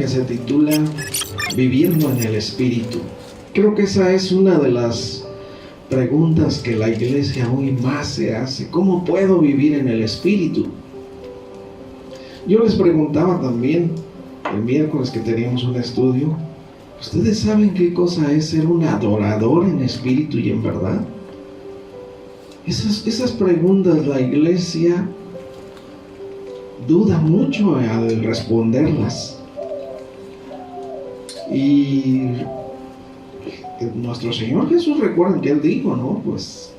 se titula Viviendo en el Espíritu. Creo que esa es una de las preguntas que la iglesia hoy más se hace. ¿Cómo puedo vivir en el Espíritu? Yo les preguntaba también el miércoles que teníamos un estudio, ¿ustedes saben qué cosa es ser un adorador en espíritu y en verdad? Esas preguntas la iglesia duda mucho al responderlas. Y nuestro Señor Jesús, recuerden que Él dijo, ¿no? Pues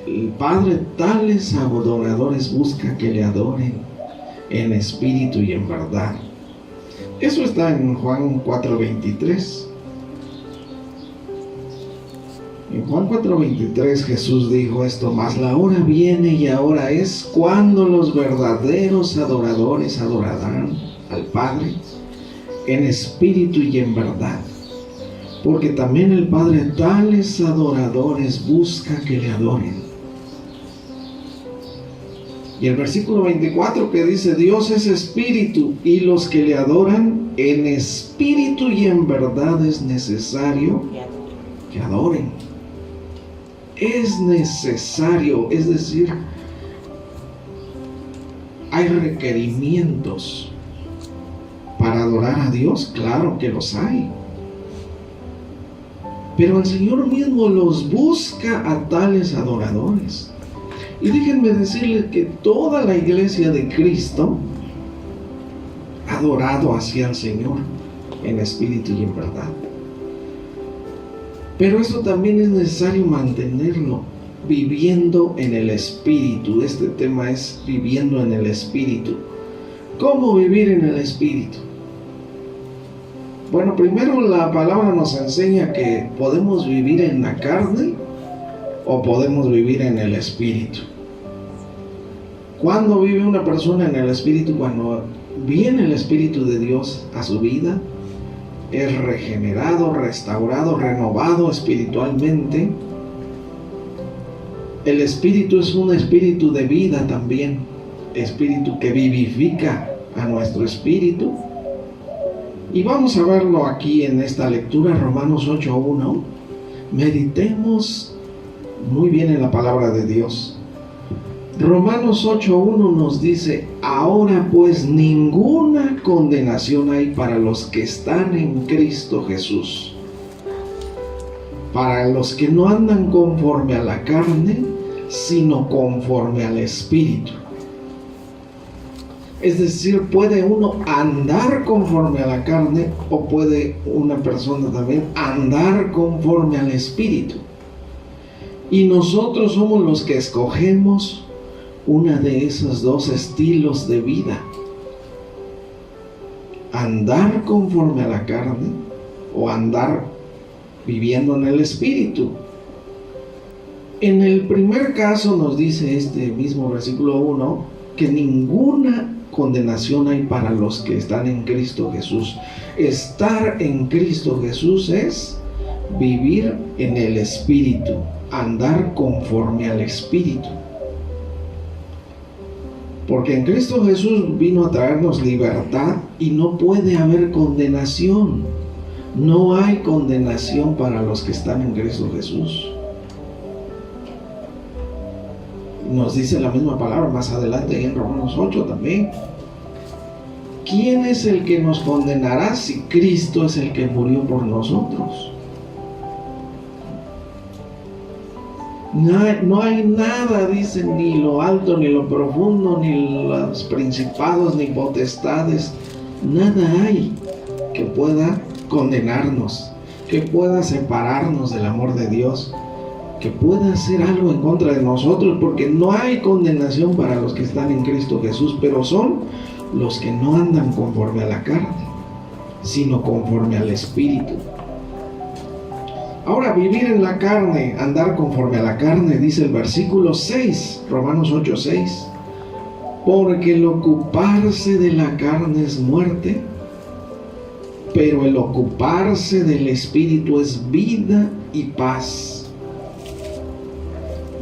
el Padre tales adoradores busca que le adoren en espíritu y en verdad. Eso está en Juan 4:23. En Juan 4:23 Jesús dijo esto: mas la hora viene y ahora es cuando los verdaderos adoradores adorarán al Padre en espíritu y en verdad, porque también el Padre tales adoradores busca que le adoren. Y el versículo 24 que dice: Dios es espíritu y los que le adoran en espíritu y en verdad es necesario que adoren. Es necesario, es decir, hay requerimientos para adorar a Dios, claro que los hay. Pero el Señor mismo los busca a tales adoradores. Y déjenme decirles que toda la iglesia de Cristo ha adorado hacia el Señor en espíritu y en verdad. Pero esto también es necesario mantenerlo, viviendo en el Espíritu. Este tema es viviendo en el Espíritu. ¿Cómo vivir en el Espíritu? Bueno, primero la palabra nos enseña que podemos vivir en la carne o podemos vivir en el Espíritu. ¿Cuándo vive una persona en el Espíritu? Cuando viene el Espíritu de Dios a su vida, es regenerado, restaurado, renovado espiritualmente. El Espíritu es un espíritu de vida también, espíritu que vivifica a nuestro espíritu. Y vamos a verlo aquí en esta lectura, Romanos 8:1. Meditemos muy bien en la palabra de Dios. Romanos 8:1 nos dice: ahora pues ninguna condenación hay para los que están en Cristo Jesús, para los que no andan conforme a la carne, sino conforme al Espíritu. Es decir, puede uno andar conforme a la carne o puede una persona también andar conforme al Espíritu. Y nosotros somos los que escogemos una de esos dos estilos de vida: andar conforme a la carne o andar viviendo en el Espíritu. En el primer caso nos dice este mismo versículo 1 que ninguna condenación hay para los que están en Cristo Jesús. Estar en Cristo Jesús es vivir en el Espíritu, andar conforme al Espíritu. Porque en Cristo Jesús vino a traernos libertad y no puede haber condenación. No hay condenación para los que están en Cristo Jesús. Nos dice la misma palabra más adelante en Romanos 8 también. ¿Quién es el que nos condenará si Cristo es el que murió por nosotros? No hay nada, dice, ni lo alto, ni lo profundo, ni los principados, ni potestades. Nada hay que pueda condenarnos, que pueda separarnos del amor de Dios, que pueda hacer algo en contra de nosotros, porque no hay condenación para los que están en Cristo Jesús, pero son los que no andan conforme a la carne, sino conforme al Espíritu. Ahora, vivir en la carne, andar conforme a la carne, dice el versículo 6, Romanos 8:6, porque el ocuparse de la carne es muerte, pero el ocuparse del Espíritu es vida y paz.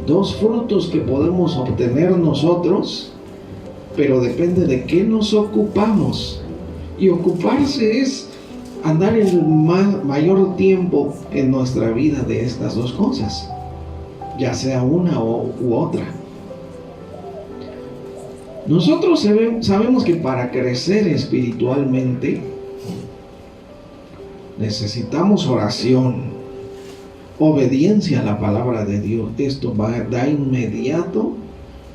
Dos frutos que podemos obtener nosotros, pero depende de qué nos ocupamos. Y ocuparse es andar el mayor tiempo en nuestra vida de estas dos cosas, ya sea una u otra. Nosotros sabemos que para crecer espiritualmente necesitamos oración, obediencia a la palabra de Dios. Esto da inmediato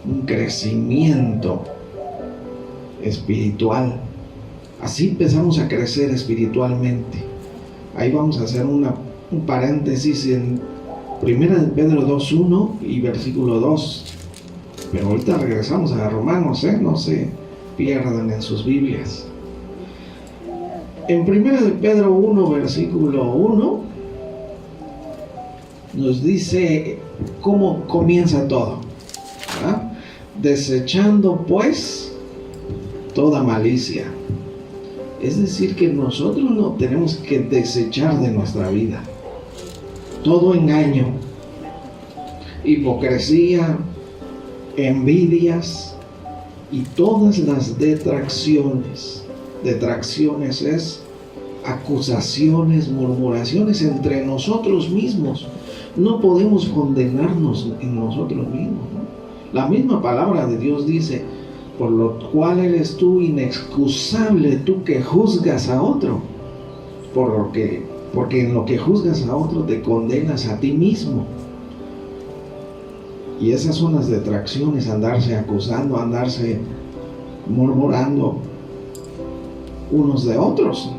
un crecimiento espiritual. Así empezamos a crecer espiritualmente. Ahí vamos a hacer un paréntesis en 1 Pedro 2:1 y versículo 2. Pero ahorita regresamos a Romanos, no se pierdan en sus Biblias. En 1 Pedro 1, versículo 1, nos dice cómo comienza todo. ¿Verdad? Desechando pues toda malicia. Es decir, que nosotros no tenemos que desechar de nuestra vida todo engaño, hipocresía, envidias y todas las detracciones. Detracciones es acusaciones, murmuraciones entre nosotros mismos. No podemos condenarnos en nosotros mismos, ¿no? La misma palabra de Dios dice: por lo cual eres tú inexcusable, tú que juzgas a otro, porque en lo que juzgas a otro te condenas a ti mismo. Y esas son las detracciones, andarse acusando, andarse murmurando unos de otros.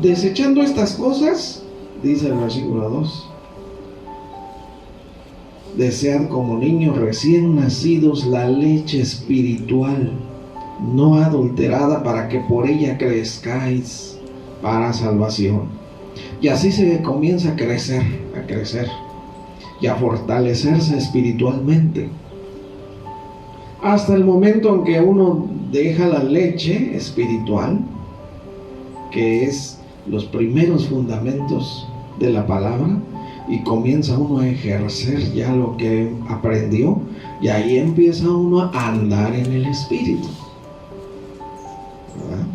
Desechando estas cosas, dice el versículo 2, desead como niños recién nacidos la leche espiritual, no adulterada, para que por ella crezcáis para salvación. Y así se comienza a crecer y a fortalecerse espiritualmente, hasta el momento en que uno deja la leche espiritual, que es los primeros fundamentos de la palabra, y comienza uno a ejercer ya lo que aprendió, y ahí empieza uno a andar en el Espíritu, ¿verdad?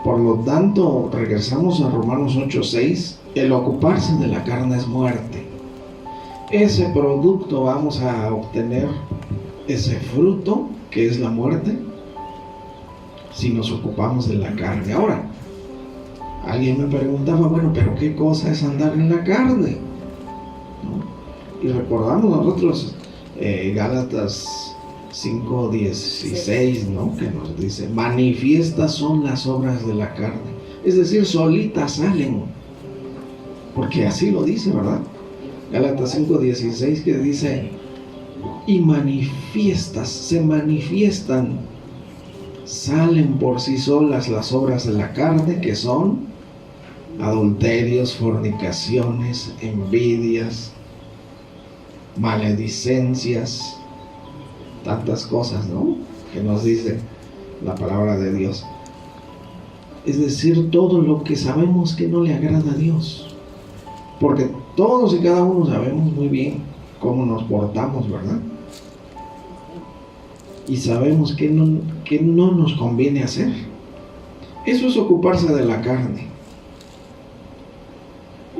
Por lo tanto, regresamos a Romanos 8:6, el ocuparse de la carne es muerte. Ese producto vamos a obtener, ese fruto que es la muerte, si nos ocupamos de la carne. Ahora, alguien me preguntaba, bueno, pero ¿qué cosa es andar en la carne? ¿No? Y recordamos nosotros Gálatas 5:16, ¿no? Que nos dice: manifiestas son las obras de la carne. Es decir, solitas salen, porque así lo dice, ¿verdad? Gálatas 5:16, que dice: y manifiestas, se manifiestan, salen por sí solas las obras de la carne, que son adulterios, fornicaciones, envidias, maledicencias, tantas cosas, ¿no?, que nos dice la palabra de Dios. Es decir, todo lo que sabemos que no le agrada a Dios, porque todos y cada uno sabemos muy bien cómo nos portamos, ¿verdad? Y sabemos que no nos conviene hacer. Eso es ocuparse de la carne.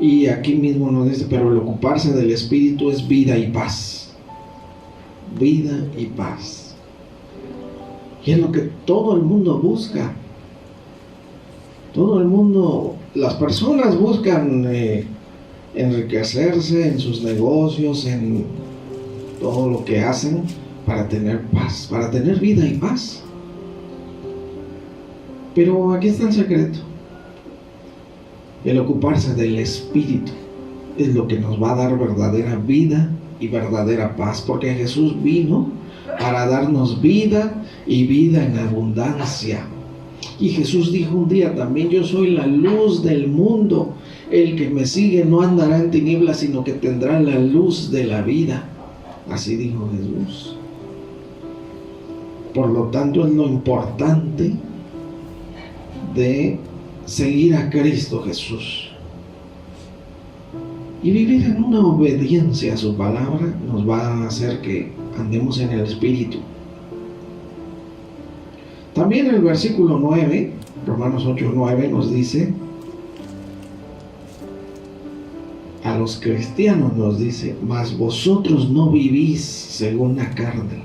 Y aquí mismo nos dice: pero el ocuparse del Espíritu es vida y paz. Vida y paz. Y es lo que todo el mundo busca. Todo el mundo, las personas buscan enriquecerse en sus negocios, en todo lo que hacen, para tener paz, para tener vida y paz. Pero aquí está el secreto. El ocuparse del Espíritu es lo que nos va a dar verdadera vida y verdadera paz, porque Jesús vino para darnos vida y vida en abundancia. Y Jesús dijo un día también: yo soy la luz del mundo, el que me sigue no andará en tinieblas, sino que tendrá la luz de la vida. Así dijo Jesús. Por lo tanto, es lo importante de seguir a Cristo Jesús y vivir en una obediencia a su palabra. Nos va a hacer que andemos en el Espíritu. También el versículo 9, Romanos 8:9 nos dice, a los cristianos nos dice, mas vosotros no vivís según la carne,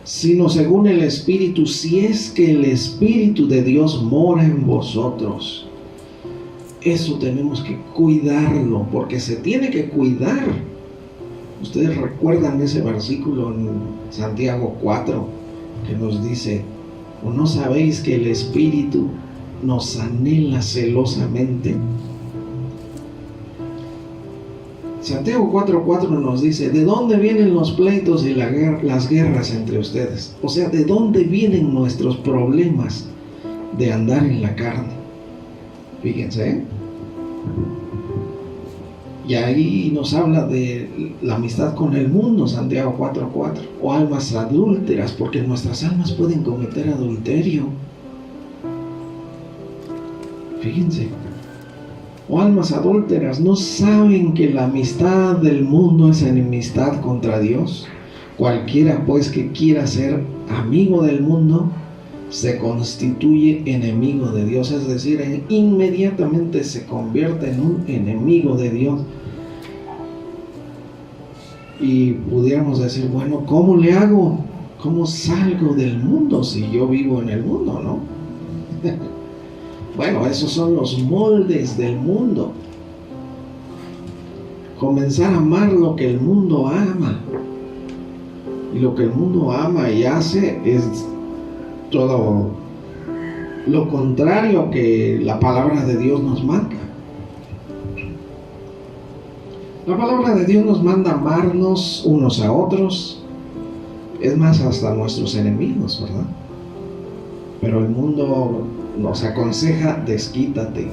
sino según el Espíritu, si es que el Espíritu de Dios mora en vosotros. Eso tenemos que cuidarlo, porque se tiene que cuidar. Ustedes recuerdan ese versículo en Santiago 4, que nos dice, ¿o no sabéis que el Espíritu nos anhela celosamente? Santiago 4:4 nos dice, ¿de dónde vienen los pleitos y las guerras entre ustedes? O sea, ¿de dónde vienen nuestros problemas de andar en la carne? Fíjense, ¿eh? Y ahí nos habla de la amistad con el mundo, Santiago 4:4, o almas adúlteras, porque nuestras almas pueden cometer adulterio. Fíjense. O almas adúlteras, ¿no saben que la amistad del mundo es enemistad contra Dios? Cualquiera pues que quiera ser amigo del mundo se constituye enemigo de Dios, es decir, inmediatamente se convierte en un enemigo de Dios. Y pudiéramos decir, bueno, ¿cómo le hago? ¿Cómo salgo del mundo si yo vivo en el mundo, no? Bueno, esos son los moldes del mundo. Comenzar a amar lo que el mundo ama. Y lo que el mundo ama y hace es todo lo contrario que la palabra de Dios nos manda. La palabra de Dios nos manda amarnos unos a otros, es más, hasta nuestros enemigos, ¿verdad? Pero el mundo nos aconseja, desquítate.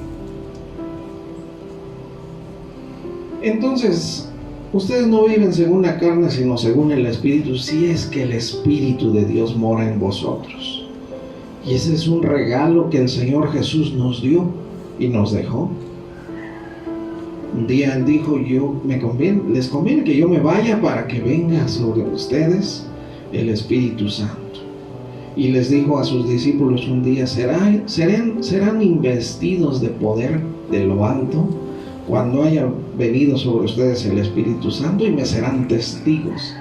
Entonces, ustedes no viven según la carne, sino según el Espíritu, si es que el Espíritu de Dios mora en vosotros. Y ese es un regalo que el Señor Jesús nos dio y nos dejó. Un día Él dijo, les conviene que yo me vaya para que venga sobre ustedes el Espíritu Santo. Y les dijo a sus discípulos un día, serán investidos de poder de lo alto cuando haya venido sobre ustedes el Espíritu Santo y me serán testigos.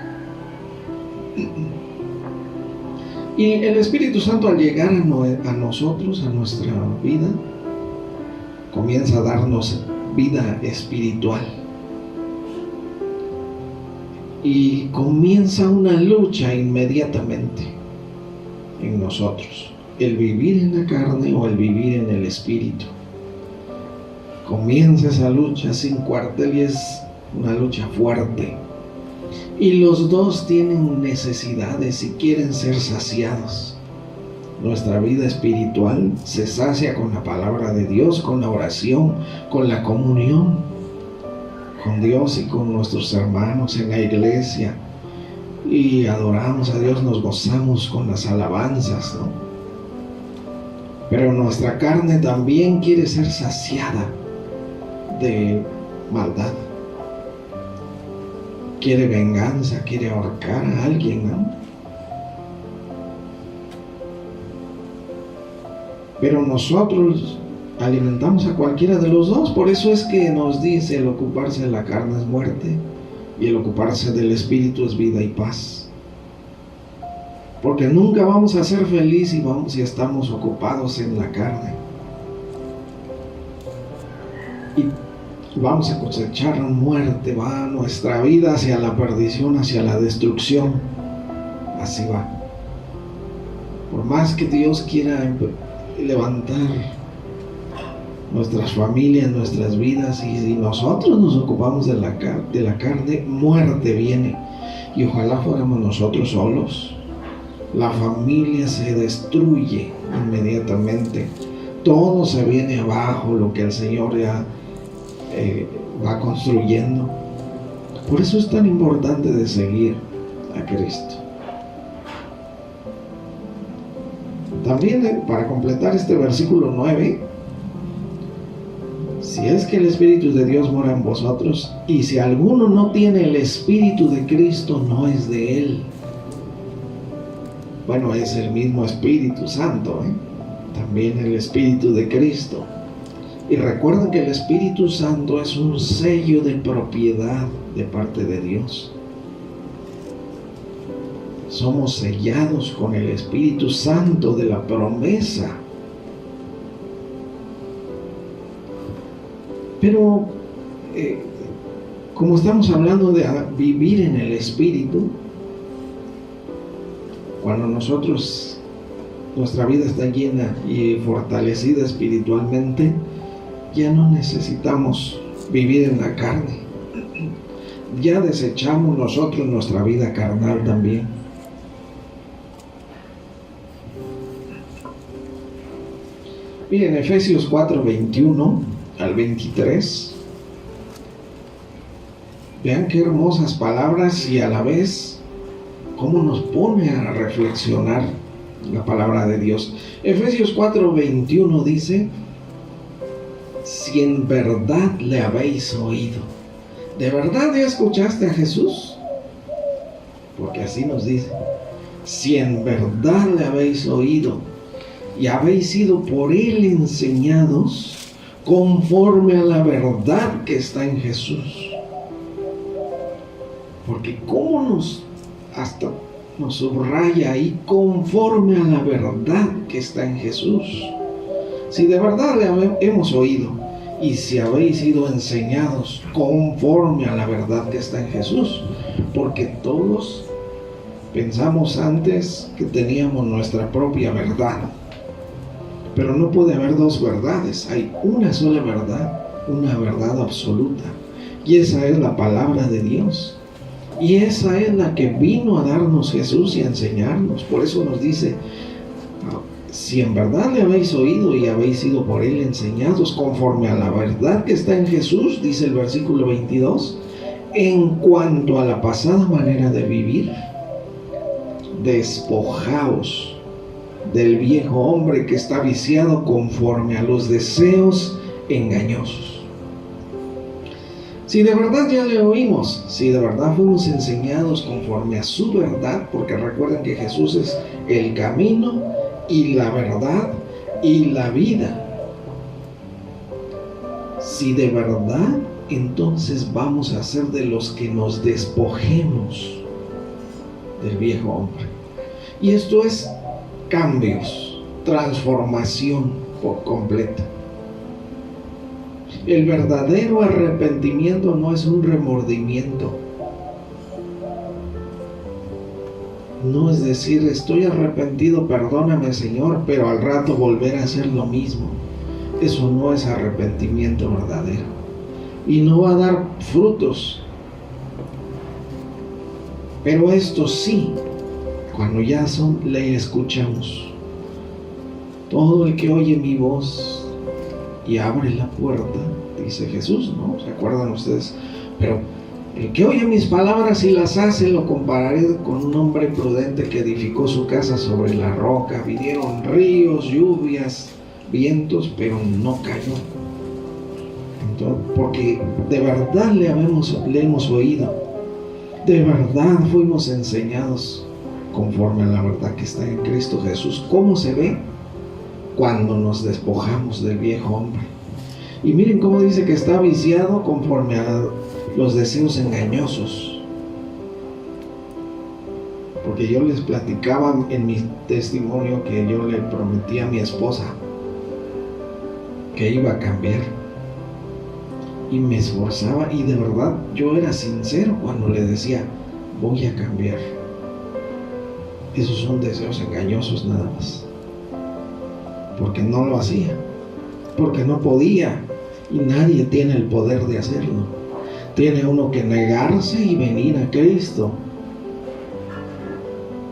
Y el Espíritu Santo, al llegar a nosotros, a nuestra vida, comienza a darnos vida espiritual. Y comienza una lucha inmediatamente en nosotros, el vivir en la carne o el vivir en el Espíritu. Comienza esa lucha sin cuartel y es una lucha fuerte. Y los dos tienen necesidades y quieren ser saciados. Nuestra vida espiritual se sacia con la palabra de Dios, con la oración, con la comunión con Dios y con nuestros hermanos en la iglesia. Y adoramos a Dios, nos gozamos con las alabanzas, ¿no? Pero nuestra carne también quiere ser saciada de maldad. Quiere venganza, quiere ahorcar a alguien, ¿no? Pero nosotros alimentamos a cualquiera de los dos. Por eso es que nos dice, el ocuparse de la carne es muerte y el ocuparse del Espíritu es vida y paz. Porque nunca vamos a ser felices si estamos ocupados en la carne. Y vamos a cosechar muerte, va nuestra vida hacia la perdición, hacia la destrucción. Así va. Por más que Dios quiera levantar nuestras familias, nuestras vidas, y si nosotros nos ocupamos de la carne, muerte viene. Y ojalá fuéramos nosotros solos. La familia se destruye inmediatamente. Todo se viene abajo, lo que el Señor ya va construyendo. Por eso es tan importante de seguir a Cristo. También, para completar este versículo 9, si es que el Espíritu de Dios mora en vosotros, y si alguno no tiene el Espíritu de Cristo, no es de Él. Bueno, es el mismo Espíritu Santo, también el Espíritu de Cristo. Y recuerden que el Espíritu Santo es un sello de propiedad de parte de Dios. Somos sellados con el Espíritu Santo de la promesa. Pero, como estamos hablando de vivir en el Espíritu, cuando nuestra vida está llena y fortalecida espiritualmente, ya no necesitamos vivir en la carne. Ya desechamos nosotros nuestra vida carnal también. Miren, Efesios 4, 21 al 23. Vean qué hermosas palabras y a la vez cómo nos pone a reflexionar la palabra de Dios. Efesios 4, 21 dice: si en verdad le habéis oído. ¿De verdad ya escuchaste a Jesús? Porque así nos dice: si en verdad le habéis oído y habéis sido por Él enseñados conforme a la verdad que está en Jesús. Porque cómo nos subraya ahí, conforme a la verdad que está en Jesús. Si de verdad le hemos oído y si habéis sido enseñados conforme a la verdad que está en Jesús, porque todos pensamos antes que teníamos nuestra propia verdad, pero no puede haber dos verdades, hay una sola verdad, una verdad absoluta, y esa es la palabra de Dios, y esa es la que vino a darnos Jesús y a enseñarnos. Por eso nos dice: si en verdad le habéis oído y habéis sido por Él enseñados conforme a la verdad que está en Jesús, dice el versículo 22, en cuanto a la pasada manera de vivir, despojaos del viejo hombre que está viciado conforme a los deseos engañosos. Si de verdad ya le oímos, si de verdad fuimos enseñados conforme a su verdad, porque recuerden que Jesús es el camino y la verdad y la vida. Si de verdad, entonces vamos a ser de los que nos despojemos del viejo hombre. Y esto es cambios, transformación por completa. El verdadero arrepentimiento no es un remordimiento. No es decir: estoy arrepentido, perdóname Señor, pero al rato volver a hacer lo mismo. Eso no es arrepentimiento verdadero. Y no va a dar frutos. Pero esto sí, cuando ya le escuchamos. Todo el que oye mi voz y abre la puerta, dice Jesús, ¿no? ¿Se acuerdan ustedes? Pero el que oye mis palabras y las hace, lo compararé con un hombre prudente que edificó su casa sobre la roca. Vinieron ríos, lluvias, vientos, pero no cayó. Entonces, porque de verdad le hemos oído, de verdad fuimos enseñados conforme a la verdad que está en Cristo Jesús. ¿Cómo se ve? Cuando nos despojamos del viejo hombre. Y miren cómo dice que está viciado conforme a los deseos engañosos. Porque yo les platicaba en mi testimonio que yo le prometí a mi esposa que iba a cambiar. Y me esforzaba, y de verdad yo era sincero cuando le decía: voy a cambiar. Esos son deseos engañosos nada más. Porque no lo hacía, porque no podía, y nadie tiene el poder de hacerlo. Tiene uno que negarse y venir a Cristo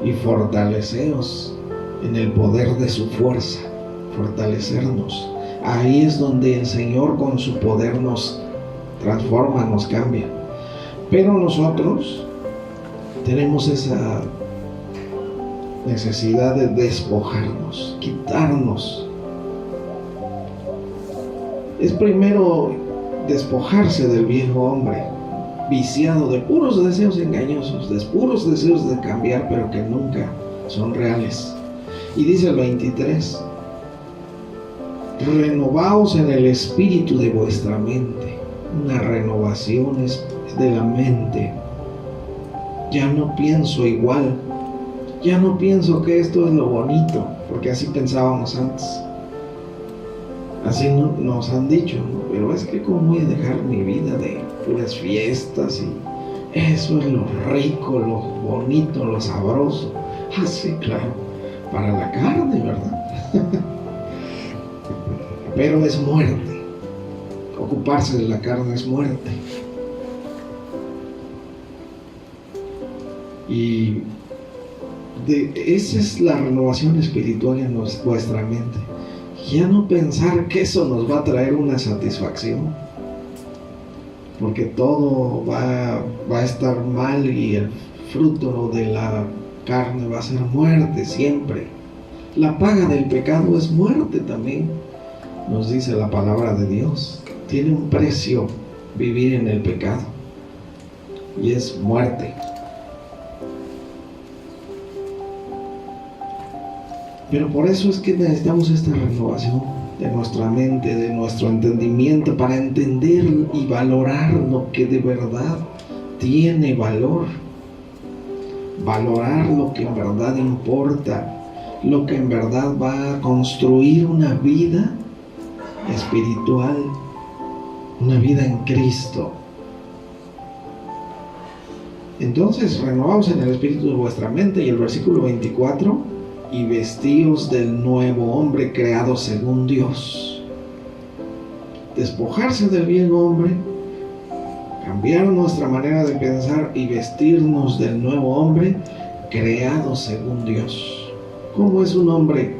y fortaleceros en el poder de su fuerza, fortalecernos. Ahí es donde el Señor con su poder nos transforma, nos cambia. Pero nosotros tenemos esa necesidad de despojarnos, quitarnos. Es primero despojarse del viejo hombre, viciado de puros deseos engañosos, de puros deseos de cambiar, pero que nunca son reales. Y dice el 23, renovaos en el espíritu de vuestra mente. Una renovación es de la mente. Ya no pienso igual, ya no pienso que esto es lo bonito, porque así pensábamos antes. Así nos han dicho, ¿no? Pero es que cómo voy a dejar mi vida de puras fiestas y eso es lo rico, lo bonito, lo sabroso. Ah, sí, claro, para la carne, ¿verdad? Pero es muerte. Ocuparse de la carne es muerte. Y esa es la renovación espiritual en nuestra mente. Ya no pensar que eso nos va a traer una satisfacción, porque todo va a estar mal y el fruto de la carne va a ser muerte siempre. La paga del pecado es muerte también, nos dice la palabra de Dios. Tiene un precio vivir en el pecado y es muerte. Pero por eso es que necesitamos esta renovación de nuestra mente, de nuestro entendimiento, para entender y valorar lo que de verdad tiene valor. Valorar lo que en verdad importa, lo que en verdad va a construir una vida espiritual, una vida en Cristo. Entonces, renovaos en el espíritu de vuestra mente. Y el versículo 24, y vestíos del nuevo hombre creado según Dios. Despojarse del viejo hombre, cambiar nuestra manera de pensar y vestirnos del nuevo hombre creado según Dios. ¿Cómo es un hombre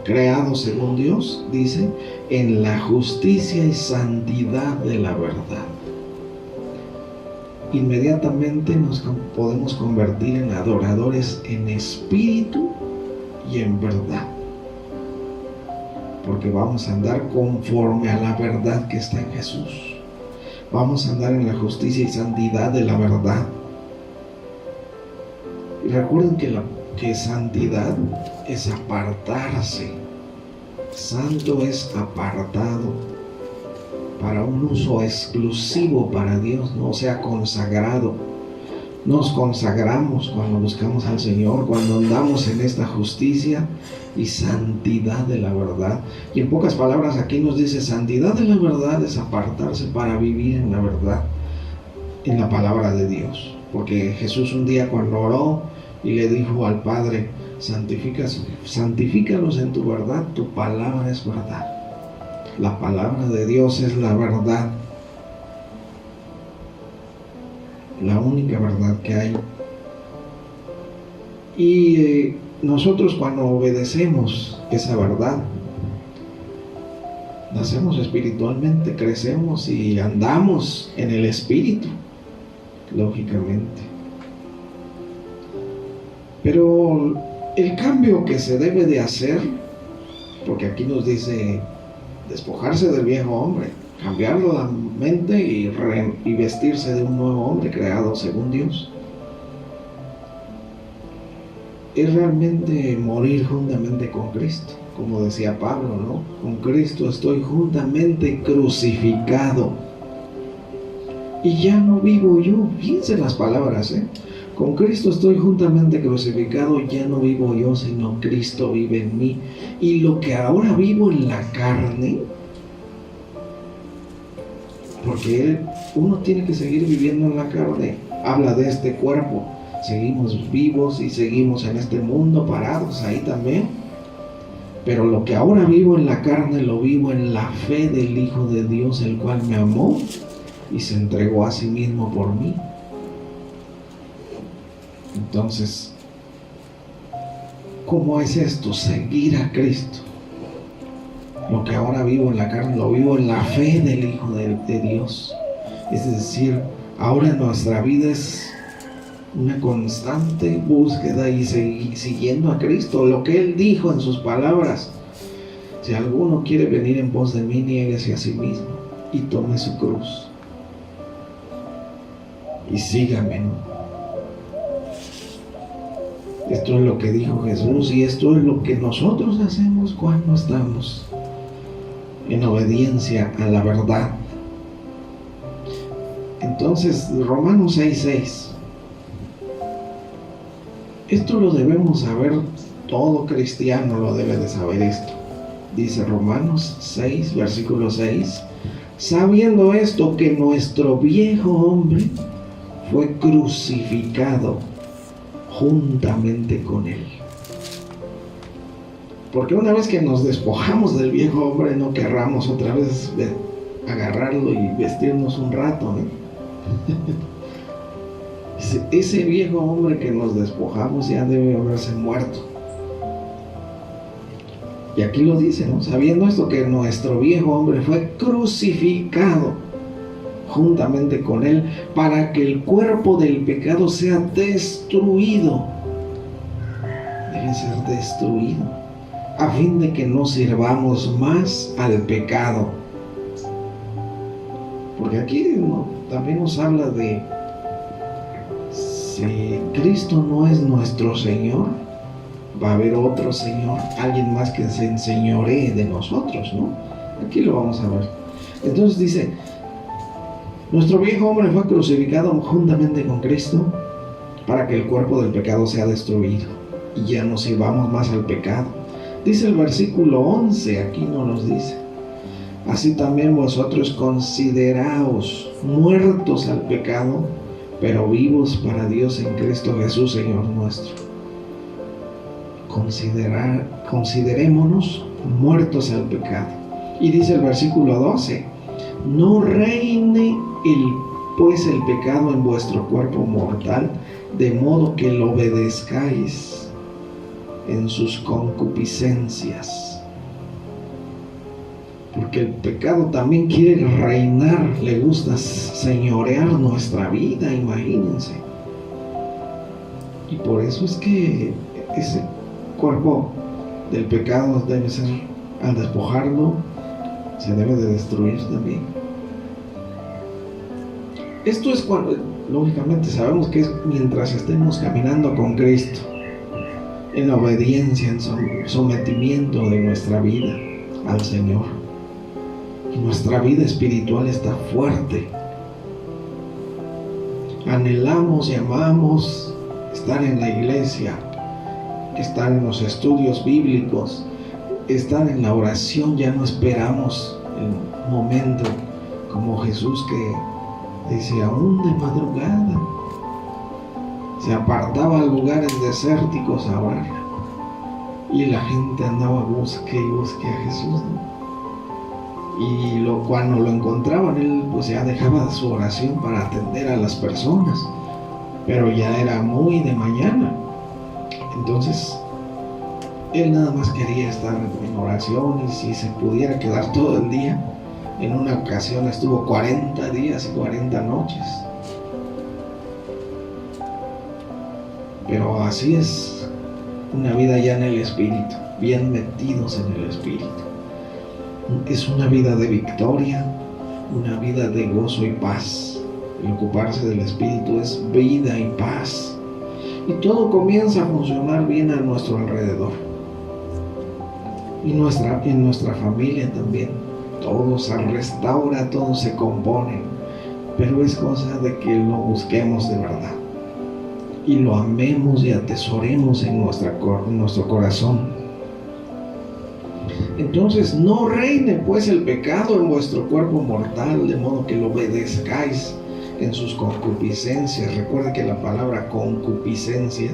creado según Dios? Dice, en la justicia y santidad de la verdad. Inmediatamente nos podemos convertir en adoradores en espíritu y en verdad, porque vamos a andar conforme a la verdad que está en Jesús. Vamos a andar en la justicia y santidad de la verdad. Y recuerden que santidad es apartarse. Santo es apartado para un uso exclusivo para Dios, no sea consagrado. Nos consagramos cuando buscamos al Señor, cuando andamos en esta justicia y santidad de la verdad. Y en pocas palabras aquí nos dice, santidad de la verdad es apartarse para vivir en la verdad, en la palabra de Dios. Porque Jesús un día cuando oró y le dijo al Padre, santifícalos en tu verdad, tu palabra es verdad. La palabra de Dios es la verdad, la única verdad que hay. Y nosotros cuando obedecemos esa verdad, nacemos espiritualmente, crecemos y andamos en el espíritu, lógicamente. Pero el cambio que se debe de hacer, porque aquí nos dice despojarse del viejo hombre, cambiarlo la mente y vestirse de un nuevo hombre creado según Dios, es realmente morir juntamente con Cristo, como decía Pablo, ¿no? Con Cristo estoy juntamente crucificado y ya no vivo yo. Fíjense las palabras, con Cristo estoy juntamente crucificado, ya no vivo yo, sino Cristo vive en mí. Y lo que ahora vivo en la carne, porque uno tiene que seguir viviendo en la carne, habla de este cuerpo, seguimos vivos y seguimos en este mundo parados ahí también, pero lo que ahora vivo en la carne lo vivo en la fe del Hijo de Dios, el cual me amó y se entregó a sí mismo por mí. Entonces, ¿cómo es esto? Seguir a Cristo. Lo que ahora vivo en la carne, lo vivo en la fe del Hijo de Dios. Es decir, ahora nuestra vida es una constante búsqueda y siguiendo a Cristo. Lo que Él dijo en sus palabras: si alguno quiere venir en pos de mí, niéguese a sí mismo y tome su cruz y sígame, ¿no? Esto es lo que dijo Jesús y esto es lo que nosotros hacemos cuando estamos en obediencia a la verdad. Entonces, Romanos 6:6. Esto lo debemos saber, todo cristiano lo debe de saber esto. Dice Romanos 6, versículo 6. Sabiendo esto, que nuestro viejo hombre fue crucificado juntamente con él. Porque una vez que nos despojamos del viejo hombre, no querramos otra vez agarrarlo y vestirnos un rato, ¿no? Ese viejo hombre que nos despojamos ya debe haberse muerto. Y aquí lo dice, ¿no? Sabiendo esto, que nuestro viejo hombre fue crucificado juntamente con él, para que el cuerpo del pecado sea destruido. Debe ser destruido, a fin de que no sirvamos más al pecado. Porque aquí también nos habla de, si Cristo no es nuestro Señor, va a haber otro Señor, alguien más que se enseñoree de nosotros, ¿no? Aquí lo vamos a ver. Entonces dice, nuestro viejo hombre fue crucificado juntamente con Cristo, para que el cuerpo del pecado sea destruido y ya no sirvamos más al pecado. Dice el versículo 11, aquí no nos dice. Así también vosotros consideraos muertos al pecado, pero vivos para Dios en Cristo Jesús, Señor nuestro. Considerémonos muertos al pecado. Y dice el versículo 12, no reine pues el pecado en vuestro cuerpo mortal, de modo que lo obedezcáis en sus concupiscencias. Porque el pecado también quiere reinar, le gusta señorear nuestra vida, imagínense. Y por eso es que ese cuerpo del pecado debe ser, al despojarlo, se debe de destruir también. Esto es cuando, lógicamente, sabemos que es mientras estemos caminando con Cristo, en obediencia, en sometimiento de nuestra vida al Señor. Y nuestra vida espiritual está fuerte. Anhelamos y amamos estar en la iglesia, estar en los estudios bíblicos, estar en la oración. Ya no esperamos el momento como Jesús, que dice, aún de madrugada se apartaba a lugares desérticos a orar, y la gente andaba busque y busque a Jesús, ¿no? Y cuando lo encontraban, él pues ya dejaba su oración para atender a las personas, pero ya era muy de mañana. Entonces él nada más quería estar en oración, y si se pudiera quedar todo el día. En una ocasión estuvo 40 días y 40 noches. Pero así es una vida ya en el Espíritu, bien metidos en el Espíritu. Es una vida de victoria, una vida de gozo y paz. El ocuparse del Espíritu es vida y paz. Y todo comienza a funcionar bien a nuestro alrededor. Y en nuestra familia también. Todo se restaura, todo se compone. Pero es cosa de que lo busquemos de verdad. Y lo amemos y atesoremos en nuestro corazón. Entonces, no reine pues el pecado en vuestro cuerpo mortal, de modo que lo obedezcáis en sus concupiscencias. Recuerde que la palabra concupiscencia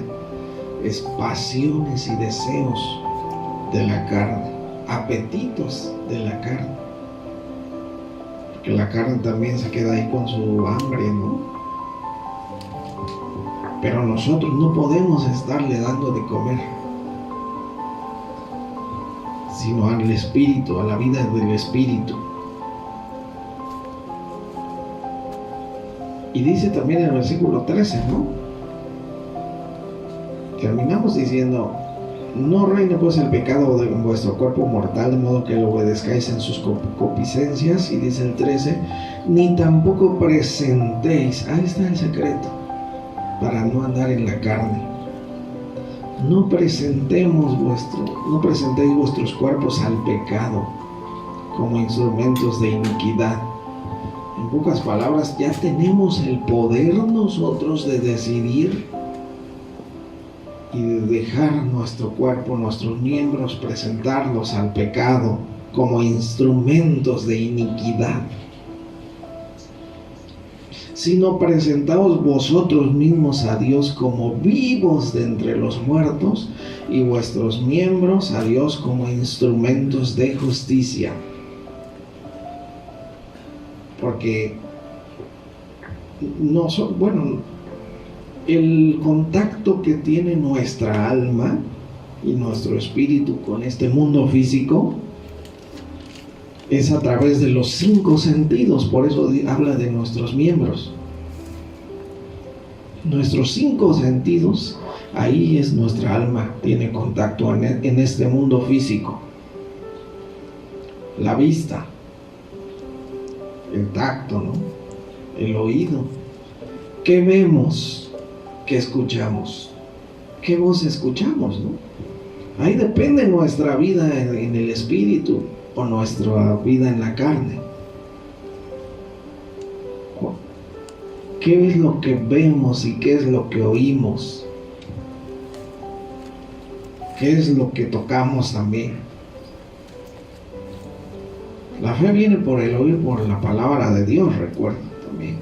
es pasiones y deseos de la carne, apetitos de la carne. Porque la carne también se queda ahí con su hambre, ¿no? Pero nosotros no podemos estarle dando de comer, sino al Espíritu, a la vida del Espíritu. Y dice también en el versículo 13, ¿no? Terminamos diciendo, no reine pues el pecado en vuestro cuerpo mortal, de modo que lo obedezcáis en sus concupiscencias. Y dice el 13, ni tampoco presentéis, ahí está el secreto, para no andar en la carne, no presentéis vuestros cuerpos al pecado como instrumentos de iniquidad. En pocas palabras, ya tenemos el poder nosotros de decidir y de dejar nuestro cuerpo, nuestros miembros, presentarlos al pecado como instrumentos de iniquidad. Sino presentaos vosotros mismos a Dios como vivos de entre los muertos, y vuestros miembros a Dios como instrumentos de justicia. Porque el contacto que tiene nuestra alma y nuestro espíritu con este mundo físico es a través de los 5 sentidos. Por eso habla de nuestros miembros. Nuestros 5 sentidos, ahí es nuestra alma, tiene contacto en este mundo físico. La vista, el tacto, ¿no? El oído. ¿Qué vemos? ¿Qué escuchamos? ¿Qué voz escuchamos, no? Ahí depende nuestra vida en el espíritu o nuestra vida en la carne. ¿Qué es lo que vemos y qué es lo que oímos? ¿Qué es lo que tocamos también? La fe viene por el oír, por la palabra de Dios, recuerda también.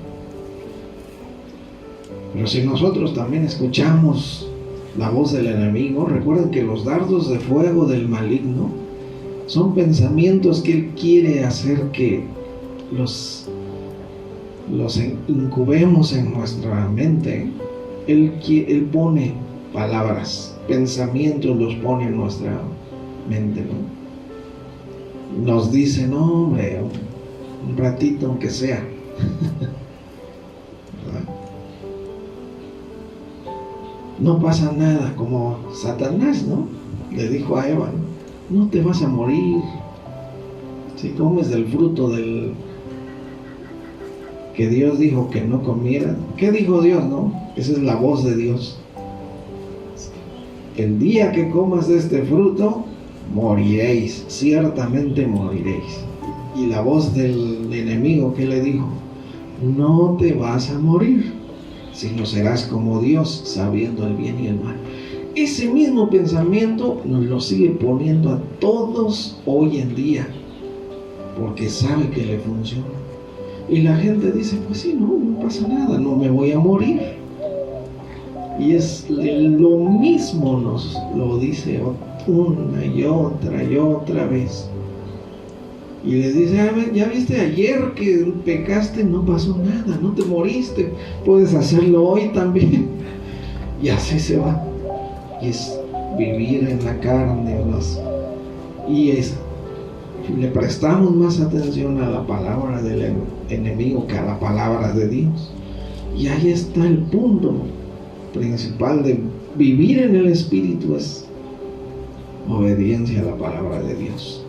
Pero si nosotros también escuchamos la voz del enemigo, recuerden que los dardos de fuego del maligno son pensamientos que él quiere hacer que los incubemos en nuestra mente. Él pone palabras, pensamientos, los pone en nuestra mente, ¿no? Nos dice, no hombre, un ratito aunque sea. ¿Verdad? No pasa nada, como Satanás, ¿no? Le dijo a Eva, no te vas a morir si comes del fruto del que Dios dijo que no comiera. ¿Qué dijo Dios, no? Esa es la voz de Dios. El día que comas de este fruto, moriréis, ciertamente moriréis. Y la voz del enemigo, ¿qué le dijo? No te vas a morir, sino serás como Dios, sabiendo el bien y el mal. Ese mismo pensamiento nos lo sigue poniendo a todos hoy en día, porque sabe que le funciona. Y la gente dice, pues sí, no pasa nada, no me voy a morir. Y es lo mismo, nos lo dice una y otra vez. Y les dice, a ver, ya viste ayer que pecaste, no pasó nada, no te moriste, puedes hacerlo hoy también. Y así se va. Y es vivir en la carne, le prestamos más atención a la palabra del enemigo que a la palabra de Dios. Y ahí está el punto principal de vivir en el espíritu, es obediencia a la palabra de Dios.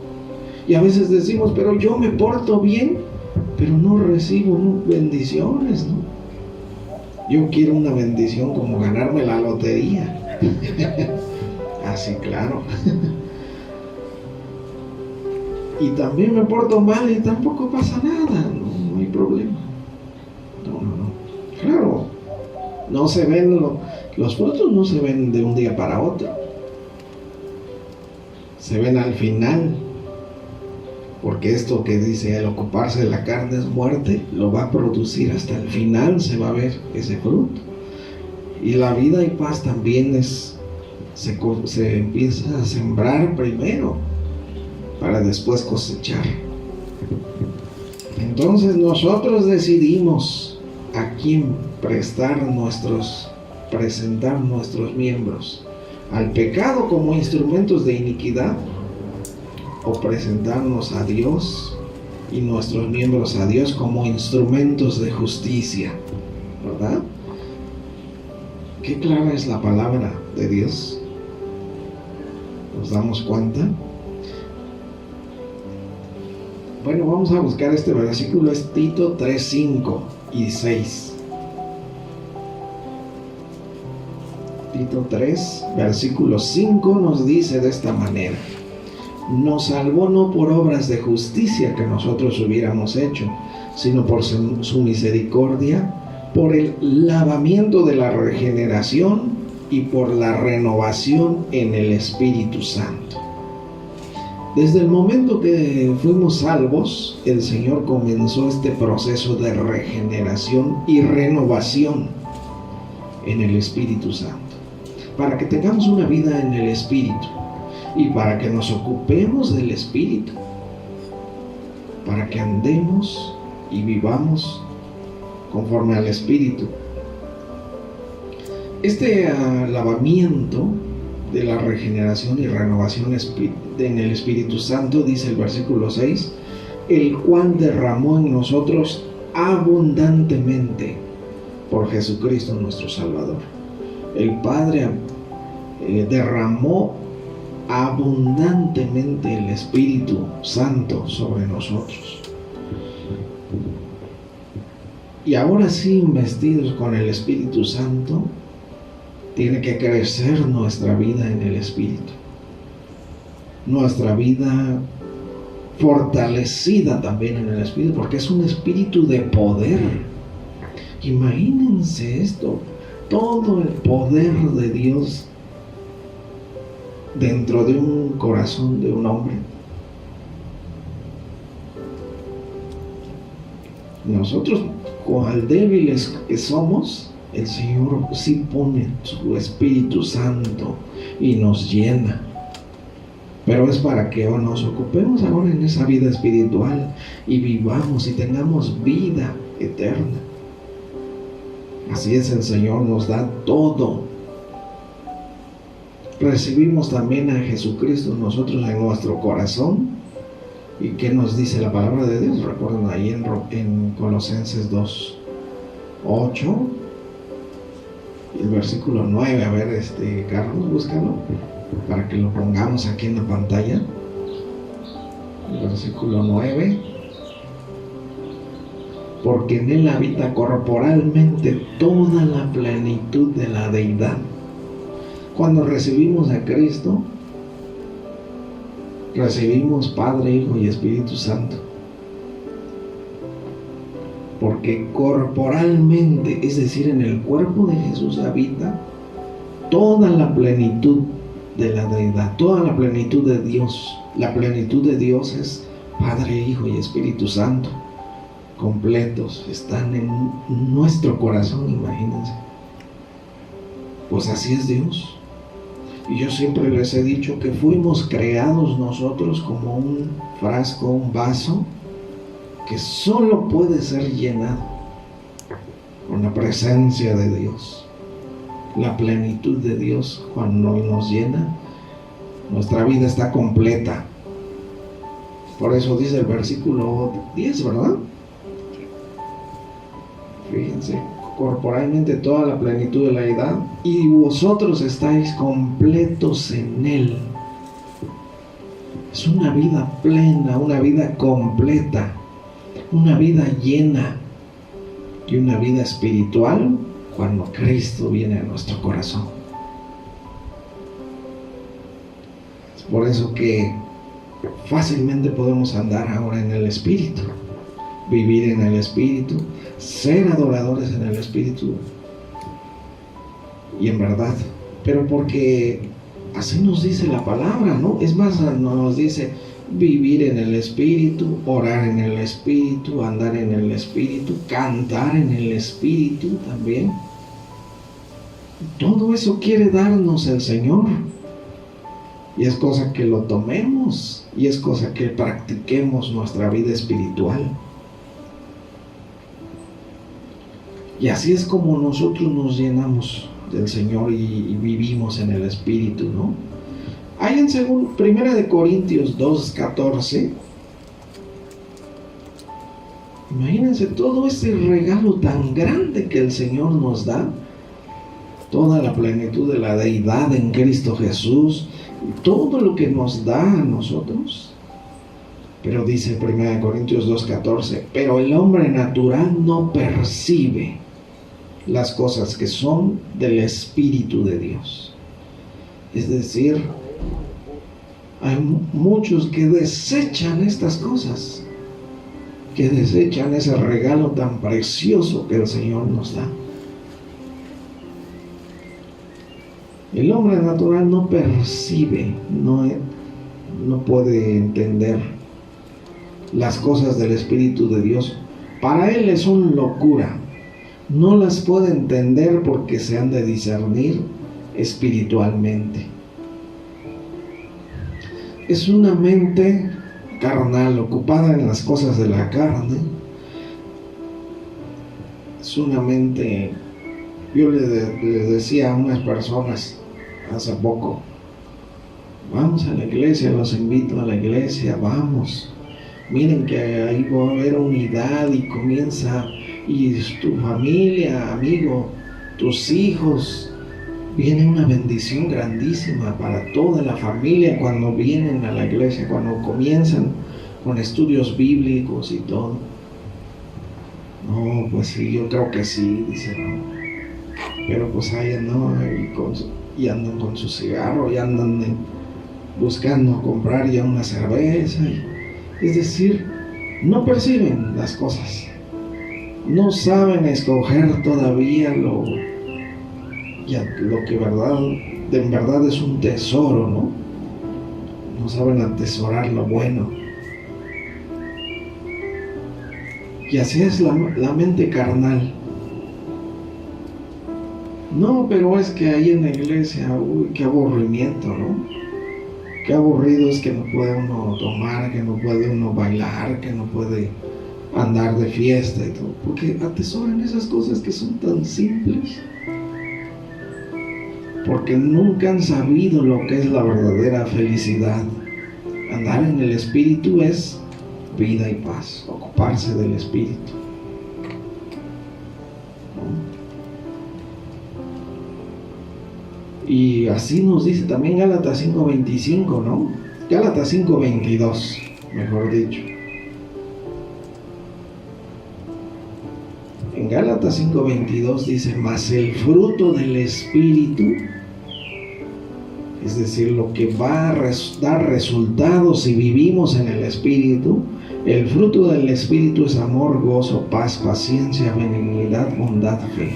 Y a veces decimos, pero yo me porto bien, pero no recibo bendiciones, ¿no? Yo quiero una bendición como ganarme la lotería. Así, claro. Y también me porto mal y tampoco pasa nada, no hay problema. No. Claro, no se ven los frutos, no se ven de un día para otro. Se ven al final. Porque esto que dice, el ocuparse de la carne es muerte, lo va a producir hasta el final, se va a ver ese fruto. Y la vida y paz también se empieza a sembrar primero, para después cosechar. Entonces nosotros decidimos a quién presentar nuestros miembros, al pecado como instrumentos de iniquidad, o presentarnos a Dios y nuestros miembros a Dios como instrumentos de justicia, ¿verdad? Qué clara es la palabra de Dios. ¿Nos damos cuenta? Bueno, vamos a buscar este versículo, es Tito 3:5 y 6. Tito 3, versículo 5 nos dice de esta manera: nos salvó no por obras de justicia que nosotros hubiéramos hecho, sino por su misericordia, por el lavamiento de la regeneración y por la renovación en el Espíritu Santo. Desde el momento que fuimos salvos, el Señor comenzó este proceso de regeneración y renovación en el Espíritu Santo, para que tengamos una vida en el Espíritu y para que nos ocupemos del Espíritu, para que andemos y vivamos conforme al Espíritu. Este lavamiento de la regeneración y renovación en el Espíritu Santo, dice el versículo 6, el cual derramó en nosotros abundantemente por Jesucristo nuestro Salvador. El Padre derramó abundantemente el Espíritu Santo sobre nosotros. Y ahora sí, investidos con el Espíritu Santo, tiene que crecer nuestra vida en el Espíritu. Nuestra vida fortalecida también en el Espíritu, porque es un espíritu de poder. Imagínense esto, todo el poder de Dios dentro de un corazón de un hombre. Nosotros, cual débiles que somos, el Señor sí pone su Espíritu Santo y nos llena. Pero es para que nos ocupemos ahora en esa vida espiritual y vivamos y tengamos vida eterna. Así es, el Señor nos da todo. Recibimos también a Jesucristo nosotros en nuestro corazón. ¿Y qué nos dice la palabra de Dios? Recuerden ahí en Colosenses 2:8 y el versículo 9. A ver, Carlos, búscalo para que lo pongamos aquí en la pantalla. El versículo 9: porque en él habita corporalmente toda la plenitud de la deidad. Cuando recibimos a Cristo, recibimos Padre, Hijo y Espíritu Santo. Porque corporalmente, es decir, en el cuerpo de Jesús habita toda la plenitud de la deidad, toda la plenitud de Dios. La plenitud de Dios es Padre, Hijo y Espíritu Santo. Completos, están en nuestro corazón, imagínense. Pues así es Dios. Y yo siempre les he dicho que fuimos creados nosotros como un frasco, un vaso, que solo puede ser llenado con la presencia de Dios. La plenitud de Dios, cuando nos llena, nuestra vida está completa. Por eso dice el versículo 10, ¿verdad? Fíjense, corporalmente toda la plenitud de la deidad, y vosotros estáis completos en Él. Es una vida plena, una vida completa, una vida llena y una vida espiritual cuando Cristo viene a nuestro corazón. Es por eso que fácilmente podemos andar ahora en el Espíritu, vivir en el Espíritu, ser adoradores en el Espíritu y en verdad, pero porque así nos dice la palabra, ¿no? Es más, nos dice vivir en el Espíritu, orar en el Espíritu, andar en el Espíritu, cantar en el Espíritu también. Todo eso quiere darnos el Señor, y es cosa que lo tomemos, y es cosa que practiquemos nuestra vida espiritual. Y así es como nosotros nos llenamos del Señor y vivimos en el Espíritu, ¿no? Hay en 1 Corintios 2:14. Imagínense todo ese regalo tan grande que el Señor nos da. Toda la plenitud de la deidad en Cristo Jesús. Y todo lo que nos da a nosotros. Pero dice 1 Corintios 2:14, pero el hombre natural no percibe las cosas que son del Espíritu de Dios. Es decir, hay muchos que desechan estas cosas, que desechan ese regalo tan precioso que el Señor nos da. El hombre natural no percibe, no puede entender las cosas del Espíritu de Dios. Para él es una locura. No las puede entender porque se han de discernir espiritualmente. Es una mente carnal, ocupada en las cosas de la carne. Es una mente... Yo le decía a unas personas hace poco, vamos a la iglesia, los invito a la iglesia, vamos. Miren que ahí va a haber unidad y comienza, y tu familia, amigo, tus hijos, viene una bendición grandísima para toda la familia cuando vienen a la iglesia, cuando comienzan con estudios bíblicos y todo. No, pues sí, yo creo que sí, dice, no. Pero pues ahí no, y andan con su cigarro, y andan buscando comprar ya una cerveza. Es decir, no perciben las cosas, no saben escoger todavía lo que en verdad es un tesoro, ¿no? No saben atesorar lo bueno. Y así es la mente carnal. No, pero es que ahí en la iglesia, uy, qué aburrimiento, ¿no? Qué aburrido es que no puede uno tomar, que no puede uno bailar, que no puede andar de fiesta y todo. Porque atesoran esas cosas que son tan simples. Porque nunca han sabido lo que es la verdadera felicidad. Andar en el Espíritu es vida y paz, ocuparse del Espíritu. Y así nos dice también Gálatas 5:25, ¿no? Gálatas 5:22, mejor dicho. En Gálatas 5:22 dice, mas el fruto del Espíritu, es decir, lo que va a dar resultados si vivimos en el Espíritu, el fruto del Espíritu es amor, gozo, paz, paciencia, benignidad, bondad, fe.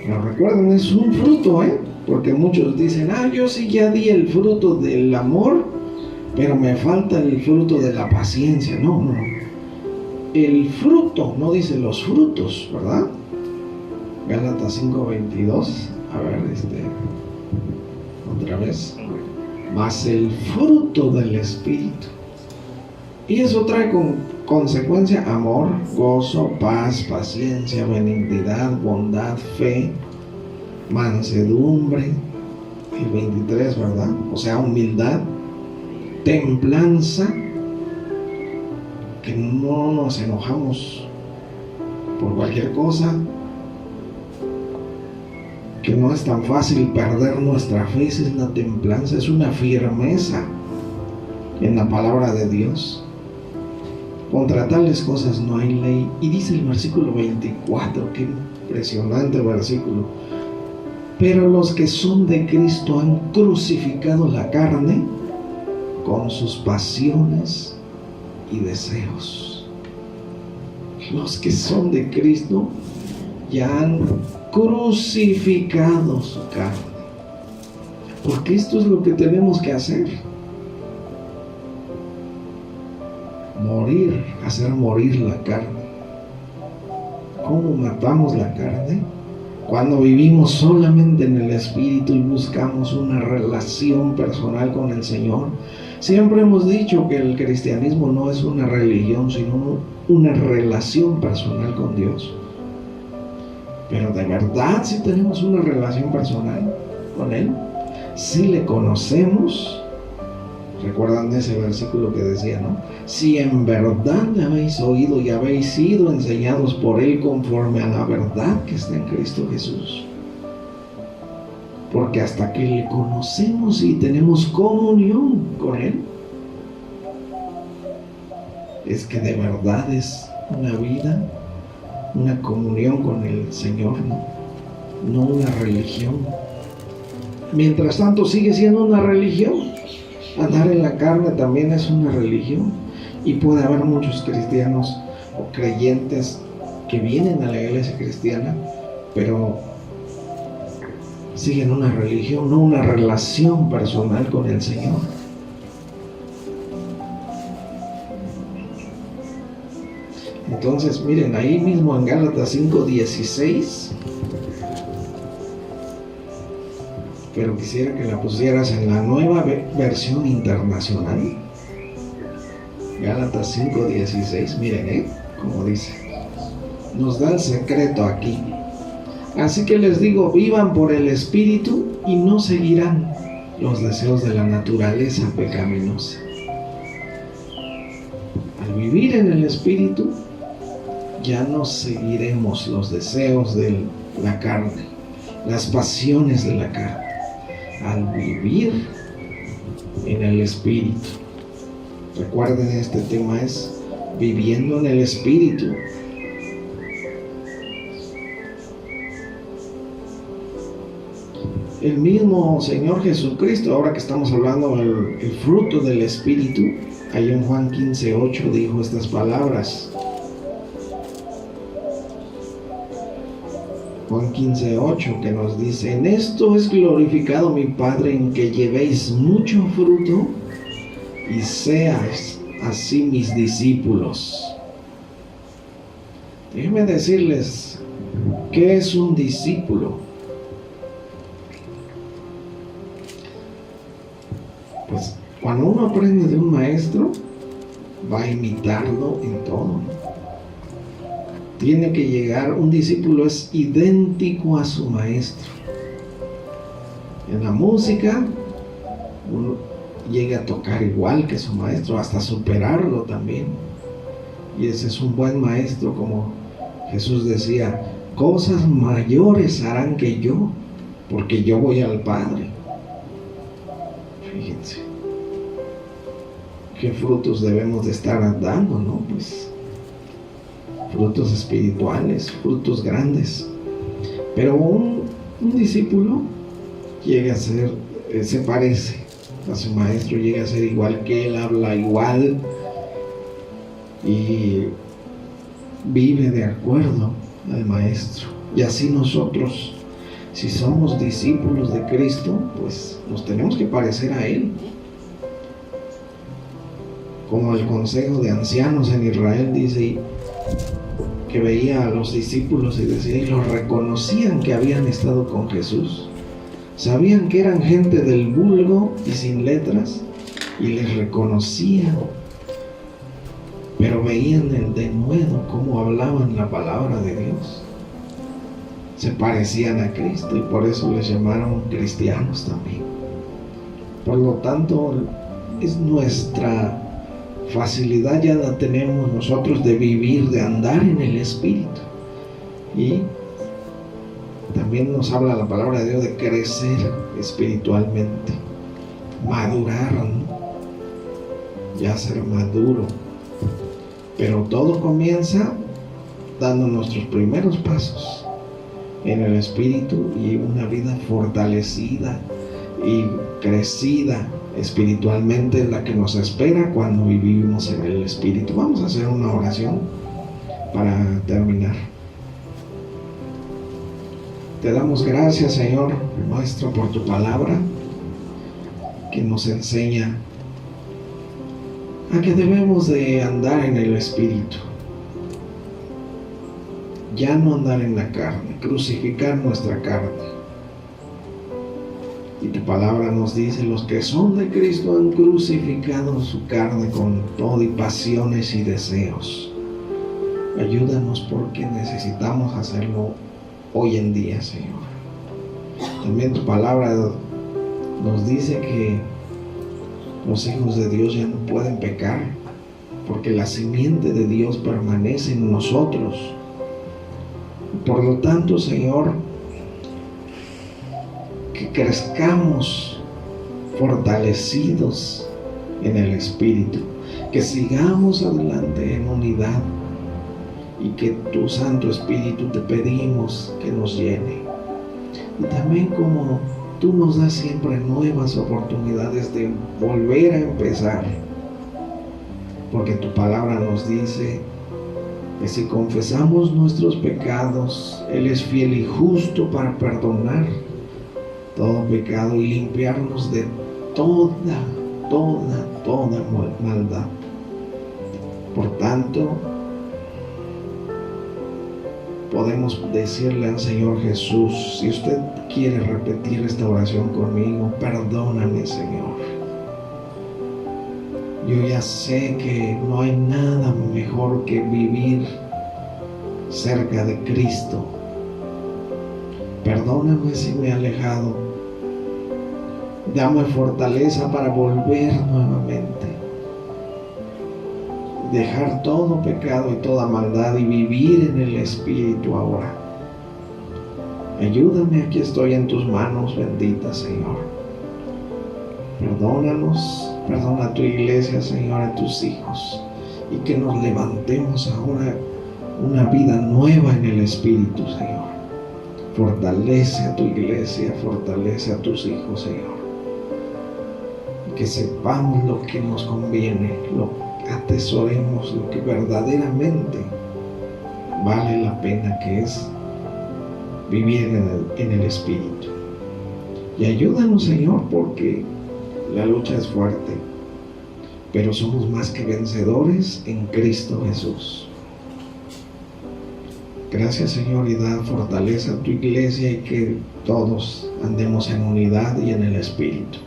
Pero recuerden, es un fruto, porque muchos dicen, yo sí ya di el fruto del amor, pero me falta el fruto de la paciencia. No. El fruto, no dice los frutos, ¿verdad? Gálatas 5:22. A ver, otra vez. Mas el fruto del Espíritu. Y eso trae con consecuencia amor, gozo, paz, paciencia, benignidad, bondad, fe, mansedumbre, el 23, ¿verdad? O sea, humildad, templanza, que no nos enojamos por cualquier cosa, que no es tan fácil perder nuestra fe. Esa es la templanza, es una firmeza en la palabra de Dios. Contra tales cosas no hay ley. Y dice el versículo 24, qué impresionante versículo. Pero los que son de Cristo han crucificado la carne con sus pasiones y deseos. Los que son de Cristo ya han crucificado su carne. Porque esto es lo que tenemos que hacer. Morir, hacer morir la carne. ¿Cómo matamos la carne? Cuando vivimos solamente en el Espíritu y buscamos una relación personal con el Señor. Siempre hemos dicho que el cristianismo no es una religión, sino una relación personal con Dios. Pero de verdad, si tenemos una relación personal con Él, si le conocemos. ¿Recuerdan ese versículo que decía, no? Si en verdad le habéis oído y habéis sido enseñados por Él conforme a la verdad que está en Cristo Jesús. Porque hasta que le conocemos y tenemos comunión con Él, es que de verdad es una vida una comunión con el Señor, no una religión. Mientras tanto sigue siendo una religión. Andar en la carne también es una religión. Y puede haber muchos cristianos o creyentes que vienen a la iglesia cristiana, pero siguen una religión, no una relación personal con el Señor. Entonces, miren, ahí mismo en Gálatas 5:16, pero quisiera que la pusieras en la nueva versión internacional. Gálatas 5:16, miren, como dice, nos da el secreto aquí. Así que les digo, vivan por el Espíritu y no seguirán los deseos de la naturaleza pecaminosa. Al vivir en el Espíritu, ya no seguiremos los deseos de la carne, las pasiones de la carne. Al vivir en el Espíritu. Recuerden, este tema es viviendo en el Espíritu. El mismo Señor Jesucristo, ahora que estamos hablando del fruto del Espíritu, ahí en Juan 15:8 dijo estas palabras. Juan 15:8, que nos dice: en esto es glorificado mi Padre, en que llevéis mucho fruto y seáis así mis discípulos. Déjenme decirles, ¿qué es un discípulo? Pues cuando uno aprende de un maestro, va a imitarlo en todo. Tiene que llegar, un discípulo es idéntico a su maestro. En la música, uno llega a tocar igual que su maestro, hasta superarlo también. Y ese es un buen maestro, como Jesús decía: cosas mayores harán que yo, porque yo voy al Padre. Fíjense qué frutos debemos de estar dando, ¿no? Pues frutos espirituales, frutos grandes. Pero un discípulo llega a ser, se parece a su maestro, llega a ser igual que él, habla igual y vive de acuerdo al maestro. Y así nosotros, si somos discípulos de Cristo, pues nos tenemos que parecer a él. Como el consejo de ancianos en Israel dice, que veía a los discípulos y decía, y los reconocían que habían estado con Jesús. Sabían que eran gente del vulgo y sin letras, y les reconocían, pero veían el denuedo, cómo hablaban la palabra de Dios. Se parecían a Cristo y por eso les llamaron cristianos también. Por lo tanto, es nuestra facilidad, ya la tenemos nosotros de vivir, de andar en el Espíritu. Y también nos habla la palabra de Dios de crecer espiritualmente, madurar, ¿no? Ya ser maduro. Pero todo comienza dando nuestros primeros pasos en el Espíritu y una vida fortalecida y crecida espiritualmente, la que nos espera cuando vivimos en el Espíritu. Vamos a hacer una oración para terminar. Te damos gracias, Señor nuestro, por tu palabra que nos enseña a que debemos de andar en el Espíritu, ya no andar en la carne, crucificar nuestra carne. Y tu palabra nos dice, los que son de Cristo han crucificado su carne con todo y pasiones y deseos. Ayúdanos, porque necesitamos hacerlo hoy en día, Señor. También tu palabra nos dice que los hijos de Dios ya no pueden pecar, porque la simiente de Dios permanece en nosotros. Por lo tanto, Señor, que crezcamos fortalecidos en el Espíritu, que sigamos adelante en unidad y que tu Santo Espíritu te pedimos que nos llene. Y también como tú nos das siempre nuevas oportunidades de volver a empezar, porque tu palabra nos dice que si confesamos nuestros pecados, Él es fiel y justo para perdonar todo pecado y limpiarnos de toda maldad. Por tanto, podemos decirle al Señor Jesús, si usted quiere repetir esta oración conmigo: perdóname, Señor. Yo ya sé que no hay nada mejor que vivir cerca de Cristo. Perdóname si me he alejado. Dame fortaleza para volver nuevamente. Dejar todo pecado y toda maldad y vivir en el Espíritu ahora. Ayúdame, aquí estoy en tus manos, bendita Señor. Perdónanos, perdona a tu iglesia, Señor, a tus hijos, y que nos levantemos ahora una vida nueva en el Espíritu, Señor. Fortalece a tu iglesia, fortalece a tus hijos, Señor. Y que sepamos lo que nos conviene, atesoremos lo que verdaderamente vale la pena, que es vivir en el Espíritu. Y ayúdanos, Señor, porque la lucha es fuerte, pero somos más que vencedores en Cristo Jesús. Gracias, Señor, y da fortaleza a tu iglesia y que todos andemos en unidad y en el Espíritu.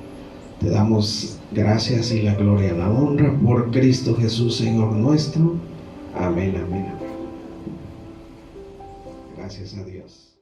Te damos gracias y la gloria y la honra por Cristo Jesús, Señor nuestro. Amén, amén, amén. Gracias a Dios.